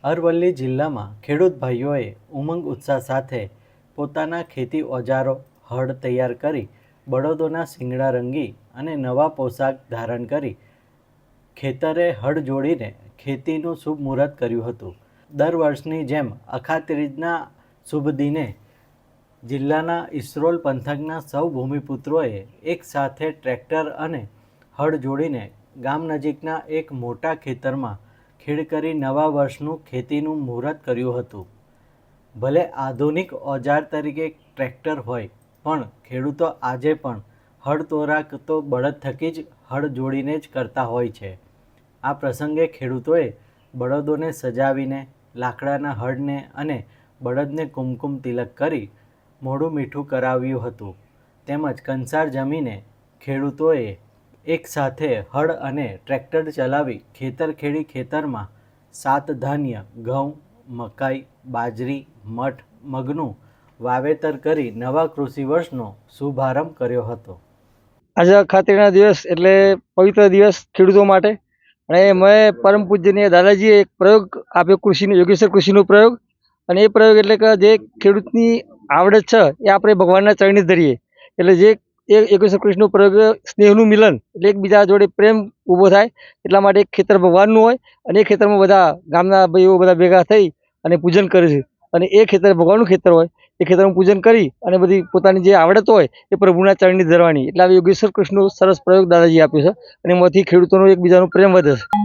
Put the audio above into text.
અરવલ્લી જિલ્લામાં ખેડૂત ભાઈઓએ ઉમંગ ઉત્સાહ સાથે પોતાના ખેતી ઓજારો હળ તૈયાર કરી બળદોના શિંગડા રંગી અને નવા પોશાક ધારણ કરી ખેતરે હળ જોડીને ખેતીનું શુભ મુહૂર્ત કર્યું હતું. દર વર્ષની જેમ અખાત્રીજના શુભ દિને જિલ્લાના ઇસરોલ પંથકના સૌ ભૂમિપુત્રોએ એક સાથે ટ્રેક્ટર અને હળ જોડીને ગામ નજીકના એક મોટા ખેતરમાં ખેડ કરી નવા વર્ષનું ખેતીનું મુહૂર્ત કર્યું હતું. ભલે આધુનિક ઓજાર તરીકે ટ્રેક્ટર હોય, પણ ખેડૂતો આજે પણ હળ તોરાક તો બળદ થકી જ હળ જોડીને જ કરતા હોય છે. આ પ્રસંગે ખેડૂતોએ બળદોને સજાવીને લાકડાના હળને અને બળદને કુમકુમ તિલક કરી મોઢું મીઠું કરાવ્યું હતું. તેમજ કંસાર જમીને ખેડૂતોએ એક સાથે હળ અને ટ્રેક્ટર ચલાવી ખેતર ખેડી ખેતરમાં સાત ધાન્ય ઘઉં, મકાઈ, બાજરી, મઠ, મગનું વાવેતર કરી નવા કૃષિ વર્ષનો શુભારંભ કર્યો હતો. આજે અખાત્રીજના દિવસ એટલે પવિત્ર દિવસ ખેડૂતો માટે, અને મેં પરમ પૂજ્યનીય દાદાજીએ એક પ્રયોગ આપ્યો કૃષિનો, યોગેશ્વર કૃષિનો પ્રયોગ. અને એ પ્રયોગ એટલે કે જે ખેડૂતની આવડત છે એ આપણે ભગવાનના ચરણે ધરીએ. એટલે જે યોગેશ્વર કૃષિનો પ્રયોગ સ્નેહનું મિલન, એટલે એકબીજા જોડે પ્રેમ ઊભો થાય એટલા માટે એક ખેતર ભગવાનનું હોય અને એ ખેતરમાં બધા ગામના ભાઈઓ બધા ભેગા થઈ અને પૂજન કરે છે. અને એ ખેતર ભગવાનનું ખેતર હોય, એ ખેતરનું પૂજન કરી અને બધી પોતાની જે આવડત હોય એ પ્રભુના ચરણે ધરવાની. એટલે આ યોગેશ્વર કૃષિનો સરસ પ્રયોગ દાદાજી આપ્યો છે અને એમાંથી ખેડૂતોનો એકબીજાનો પ્રેમ વધે છે.